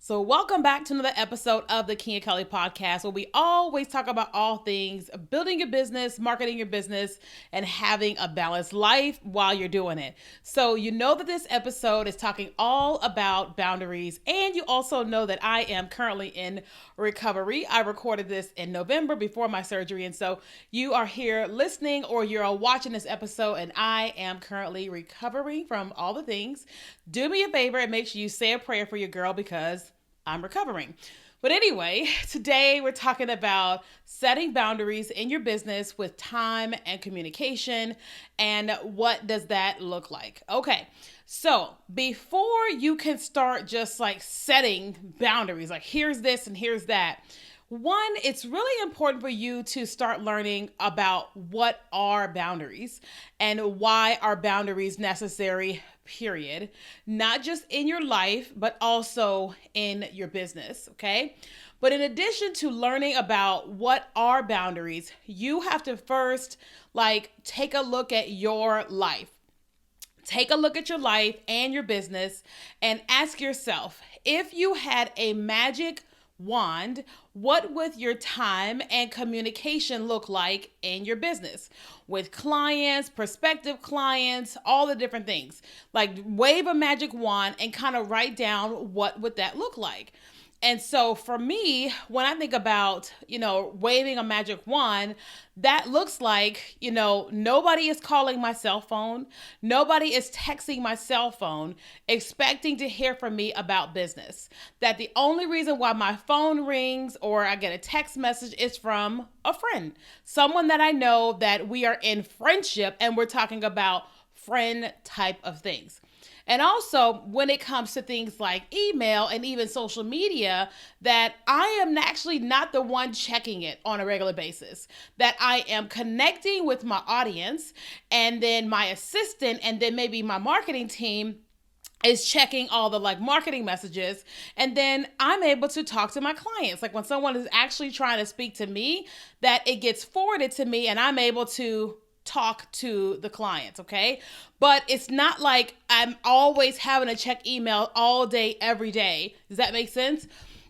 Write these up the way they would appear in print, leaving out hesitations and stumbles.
So welcome back to another episode of the Keenya Kelly Podcast, where we always talk about all things building your business, marketing your business, and having a balanced life while you're doing it. So you know that this episode is talking all about boundaries, and you also know that I am currently in recovery. I recorded this in November before my surgery, and so you are here listening or you're watching this episode, and I am currently recovering from all the things. Do me a favor and make sure you say a prayer for your girl because I'm recovering. But anyway, today we're talking about setting boundaries in your business with time and communication, and what does that look like? Okay, so before you can start just like setting boundaries, like here's this and here's that, one, it's really important for you to start learning about what are boundaries and why are boundaries necessary, period. Not just in your life, but also in your business, okay? But in addition to learning about what are boundaries, you have to first take a look at your life. Take a look at your life and your business and ask yourself, if you had a magic wand, what would your time and communication look like in your business with clients, prospective clients, all the different things? Like wave a magic wand and kind of write down what would that look like. And so for me, when I think about, waving a magic wand, that looks like, nobody is calling my cell phone. Nobody is texting my cell phone expecting to hear from me about business. That the only reason why my phone rings or I get a text message is from a friend, someone that I know that we are in friendship and we're talking about friend type of things. And also when it comes to things like email and even social media, that I am actually not the one checking it on a regular basis, that I am connecting with my audience and then my assistant and then maybe my marketing team is checking all the marketing messages. And then I'm able to talk to my clients. Like when someone is actually trying to speak to me, that it gets forwarded to me and I'm able to talk to the clients, okay? But it's not like I'm always having to check email all day, every day. Does that make sense?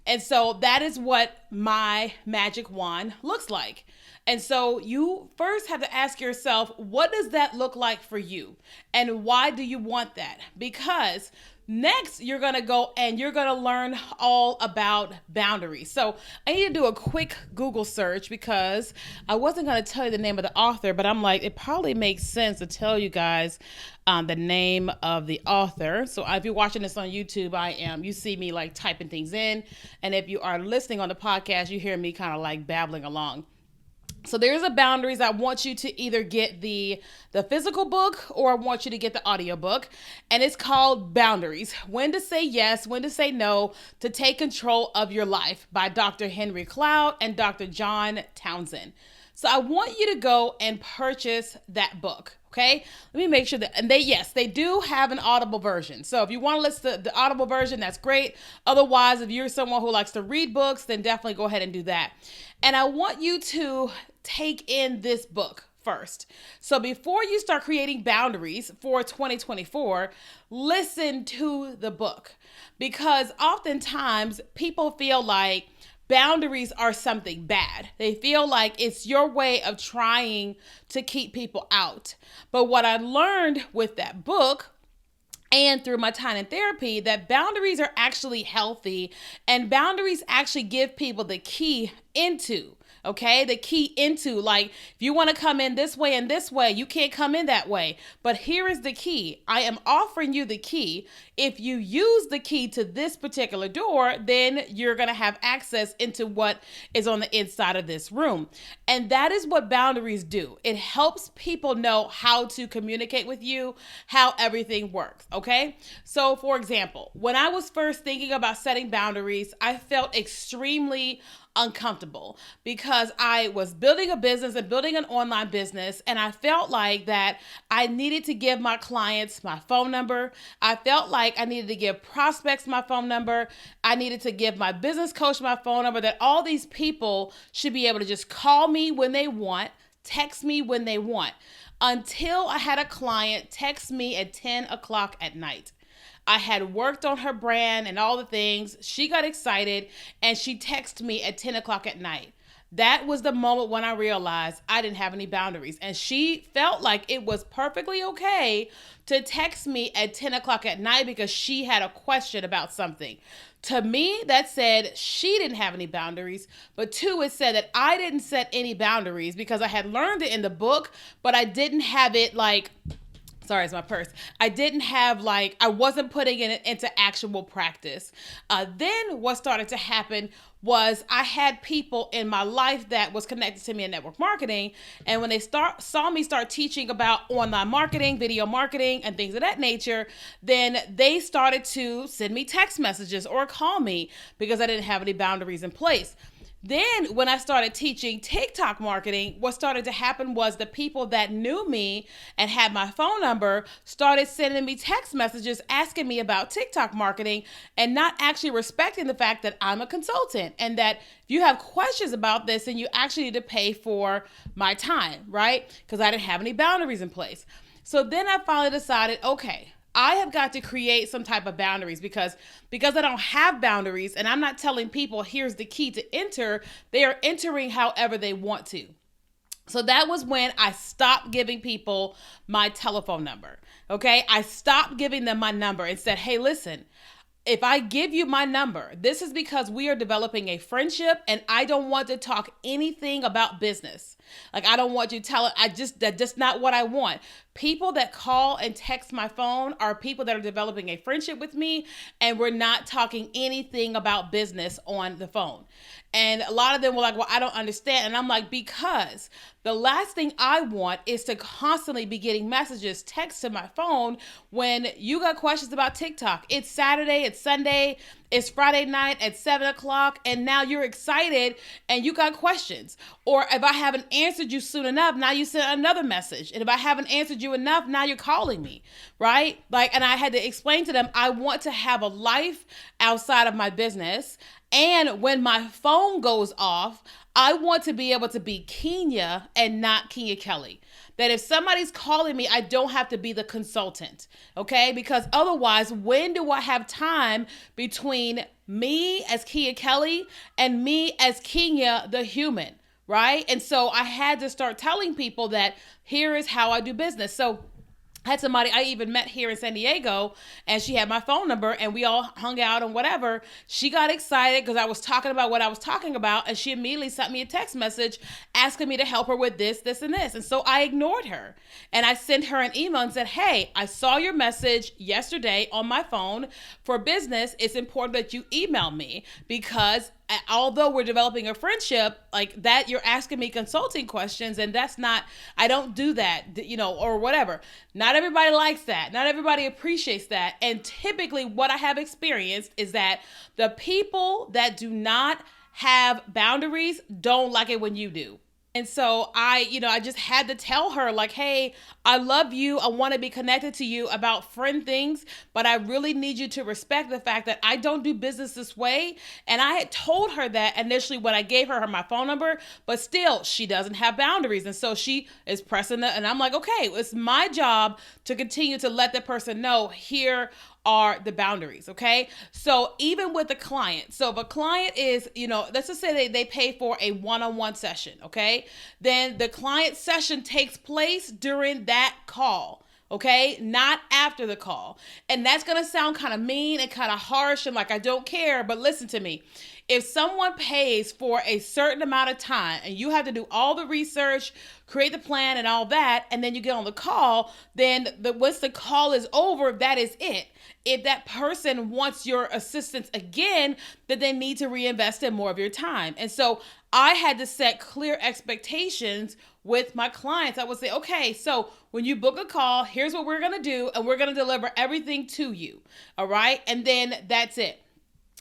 And so that is what my magic wand looks like. And so you first have to ask yourself, what does that look like for you? And why do you want that? Because next, you're going to go and you're going to learn all about boundaries. So I need to do a quick Google search because I wasn't going to tell you the name of the author, but I'm like, it probably makes sense to tell you guys the name of the author. So if you're watching this on YouTube, you see me typing things in. And if you are listening on the podcast, you hear me kind of babbling along. So there's a boundaries. I want you to either get the physical book or I want you to get the audio book. And it's called Boundaries: When to Say Yes, When to Say No, to Take Control of Your Life by Dr. Henry Cloud and Dr. John Townsend. So I want you to go and purchase that book. Okay, let me make sure that, and they do have an Audible version. So if you want to listen to the Audible version, that's great. Otherwise, if you're someone who likes to read books, then definitely go ahead and do that. And I want you to take in this book first. So before you start creating boundaries for 2024, listen to the book, because oftentimes people feel like boundaries are something bad. They feel like it's your way of trying to keep people out. But what I learned with that book and through my time in therapy, that boundaries are actually healthy and boundaries actually give people the key into. Okay, the key into, if you want to come in this way and this way, you can't come in that way. But here is the key. I am offering you the key. If you use the key to this particular door, then you're going to have access into what is on the inside of this room. And that is what boundaries do. It helps people know how to communicate with you, how everything works. Okay. So for example, when I was first thinking about setting boundaries, I felt extremely uncomfortable because I was building a business and building an online business, and I felt like that I needed to give my clients my phone number. I felt like I needed to give prospects my phone number. I needed to give my business coach my phone number, that all these people should be able to just call me when they want, text me when they want, until I had a client text me at 10 o'clock at night. I had worked on her brand and all the things. She got excited and she texted me at 10 o'clock at night. That was the moment when I realized I didn't have any boundaries. And she felt like it was perfectly okay to text me at 10 o'clock at night because she had a question about something. To me, that said she didn't have any boundaries. But two, it said that I didn't set any boundaries because I had learned it in the book, but I didn't have it like... Sorry, it's my purse. I didn't have I wasn't putting it into actual practice. Then what started to happen was I had people in my life that was connected to me in network marketing. And when they saw me start teaching about online marketing, video marketing, and things of that nature, then they started to send me text messages or call me because I didn't have any boundaries in place. Then when I started teaching TikTok marketing, what started to happen was the people that knew me and had my phone number started sending me text messages asking me about TikTok marketing and not actually respecting the fact that I'm a consultant and that if you have questions about this, then you actually need to pay for my time, right? Because I didn't have any boundaries in place. So then I finally decided, okay, I have got to create some type of boundaries because I don't have boundaries and I'm not telling people here's the key to enter. They are entering however they want to. So that was when I stopped giving people my telephone number. Okay. I stopped giving them my number and said, hey, listen, if I give you my number, this is because we are developing a friendship and I don't want to talk anything about business. I don't want you telling, that's just not what I want. People that call and text my phone are people that are developing a friendship with me and we're not talking anything about business on the phone. And a lot of them were like, well, I don't understand. And I'm like, because the last thing I want is to constantly be getting messages, texts to my phone when you got questions about TikTok. It's Saturday, it's Sunday, it's Friday night at 7 o'clock, and now you're excited and you got questions. Or if I haven't answered you soon enough, now you send another message. And if I haven't answered you enough, now you're calling me, right? And I had to explain to them, I want to have a life outside of my business. And when my phone goes off, I want to be able to be Keenya and not Keenya Kelly. That if somebody's calling me, I don't have to be the consultant, okay? Because otherwise, when do I have time between me as Keenya Kelly and me as Keenya the human, right? And so I had to start telling people that here is how I do business. So I had somebody I even met here in San Diego and she had my phone number and we all hung out and whatever. She got excited because I was talking about what I was talking about and she immediately sent me a text message asking me to help her with this, this, and this. And so I ignored her and I sent her an email and said, hey, I saw your message yesterday on my phone. For business, it's important that you email me because although we're developing a friendship like that, you're asking me consulting questions and that's not, I don't do that, or whatever. Not everybody likes that. Not everybody appreciates that. And typically what I have experienced is that the people that do not have boundaries don't like it when you do. And so I just had to tell her hey, I love you. I want to be connected to you about friend things, but I really need you to respect the fact that I don't do business this way. And I had told her that initially when I gave her my phone number, but still she doesn't have boundaries. And so she is pressing it. And I'm like, okay, it's my job to continue to let that person know here are the boundaries. Okay. So even with a client, so if a client is, let's just say they pay for a one-on-one session. Okay. Then the client session takes place during that call. Okay. Not after the call. And that's going to sound kind of mean and kind of harsh and like, I don't care, but listen to me. If someone pays for a certain amount of time and you have to do all the research, create the plan and all that, and then you get on the call, then once the call is over, that is it. If that person wants your assistance again, then they need to reinvest in more of your time. And so I had to set clear expectations with my clients. I would say, okay, so when you book a call, here's what we're going to do, and we're going to deliver everything to you. All right. And then that's it.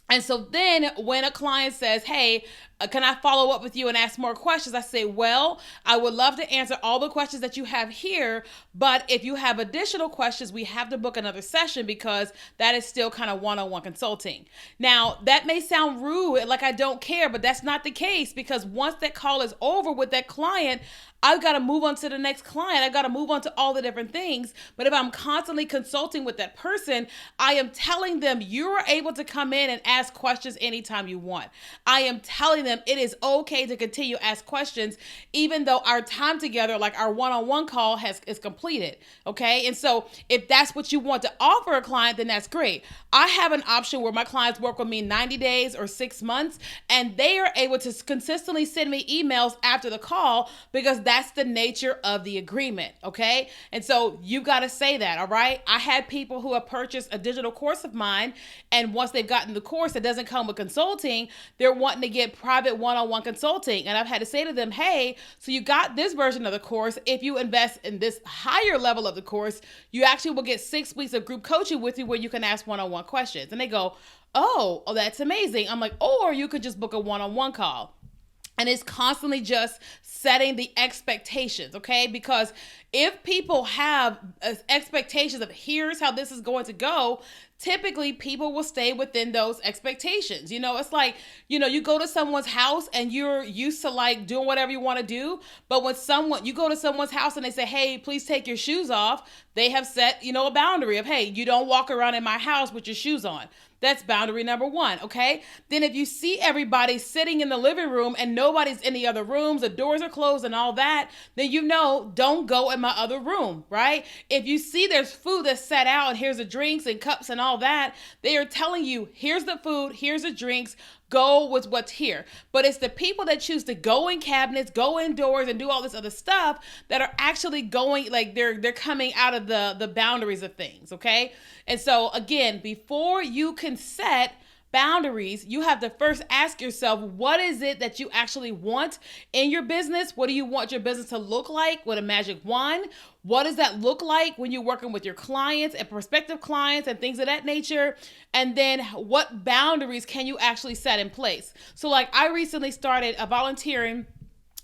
And so then when a client says, hey, Can I follow up with you and ask more questions? I say, well, I would love to answer all the questions that you have here, but if you have additional questions, we have to book another session because that is still kind of one-on-one consulting. Now, that may sound rude, like I don't care, but that's not the case, because once that call is over with that client, I've got to move on to the next client. I've got to move on to all the different things. But if I'm constantly consulting with that person, I am telling them you're able to come in and ask questions anytime you want. I am telling them it is okay to continue to ask questions, even though our time together, like our one-on-one call is completed. Okay. And so if that's what you want to offer a client, then that's great. I have an option where my clients work with me 90 days or 6 months, and they are able to consistently send me emails after the call because that's the nature of the agreement, okay? And so you got to say that, all right? I had people who have purchased a digital course of mine, and once they've gotten the course that doesn't come with consulting, they're wanting to get private one-on-one consulting. And I've had to say to them, hey, so you got this version of the course. If you invest in this higher level of the course, you actually will get 6 weeks of group coaching with you where you can ask one-on-one questions. And they go, oh, that's amazing. I'm like, or you could just book a one-on-one call. And it's constantly just setting the expectations, okay? Because if people have expectations of here's how this is going to go, typically people will stay within those expectations. You know, it's like, you know, you go to someone's house and you're used to like doing whatever you want to do. But when you go to someone's house and they say, hey, please take your shoes off, they have set, you know, a boundary of, hey, you don't walk around in my house with your shoes on. That's boundary number one, okay? Then if you see everybody sitting in the living room and nobody's in the other rooms, the doors are closed and all that, then you know, don't go in my other room, right? If you see there's food that's set out and here's the drinks and cups and all that, they are telling you, here's the food, here's the drinks, go with what's here. But it's the people that choose to go in cabinets, go indoors and do all this other stuff that are actually going, like they're coming out of the boundaries of things, okay? And so again, before you can set boundaries, you have to first ask yourself, what is it that you actually want in your business? What do you want your business to look like with a magic wand? What does that look like when you're working with your clients and prospective clients and things of that nature? And then what boundaries can you actually set in place? So like I recently started volunteering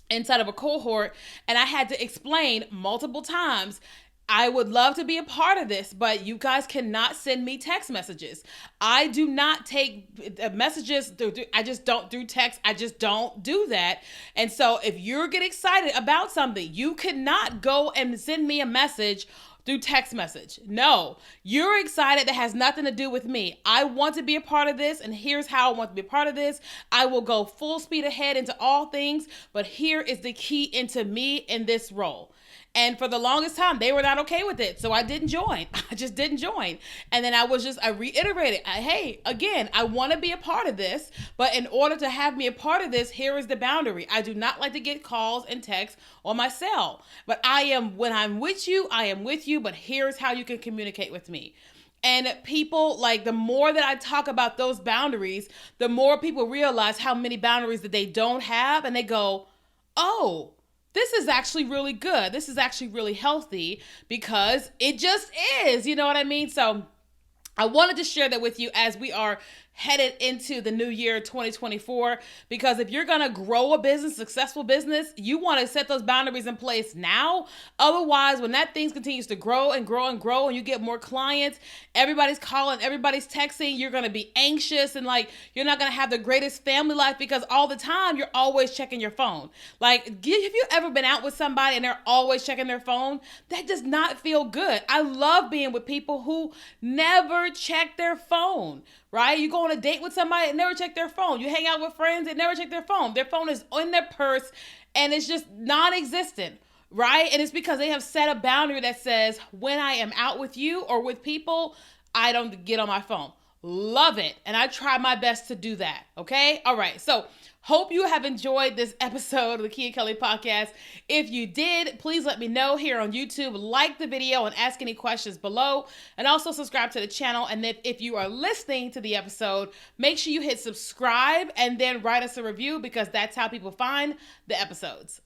inside of a cohort, and I had to explain multiple times, I would love to be a part of this, but you guys cannot send me text messages. I do not take messages. I just don't do text. I just don't do that. And so if you're getting excited about something, you cannot go and send me a message through text message. No, you're excited. That has nothing to do with me. I want to be a part of this, and here's how I want to be a part of this. I will go full speed ahead into all things, but here is the key into me in this role. And for the longest time, they were not okay with it. So I didn't join. I just didn't join. And then I reiterated, hey, again, I want to be a part of this, but in order to have me a part of this, here is the boundary. I do not like to get calls and texts on my cell, but when I'm with you, I am with you, but here's how you can communicate with me. And people, like, the more that I talk about those boundaries, the more people realize how many boundaries that they don't have. And they go, oh, this is actually really good. This is actually really healthy because it just is. You know what I mean? So I wanted to share that with you as we are headed into the new year 2024, because if you're going to grow a business, successful business, you want to set those boundaries in place now. Otherwise, when that thing continues to grow and grow and grow and you get more clients, everybody's calling, everybody's texting, you're going to be anxious and like you're not going to have the greatest family life because all the time you're always checking your phone. Like, have you ever been out with somebody and they're always checking their phone? That does not feel good. I love being with people who never check their phone. Right? You go on a date with somebody and never check their phone. You hang out with friends and never check their phone. Their phone is in their purse and it's just non-existent. Right? And it's because they have set a boundary that says, when I am out with you or with people, I don't get on my phone. Love it. And I try my best to do that. Okay? All right. So hope you have enjoyed this episode of the Keenya Kelly Podcast. If you did, please let me know here on YouTube. Like the video and ask any questions below. And also subscribe to the channel. And if you are listening to the episode, make sure you hit subscribe and then write us a review because that's how people find the episodes.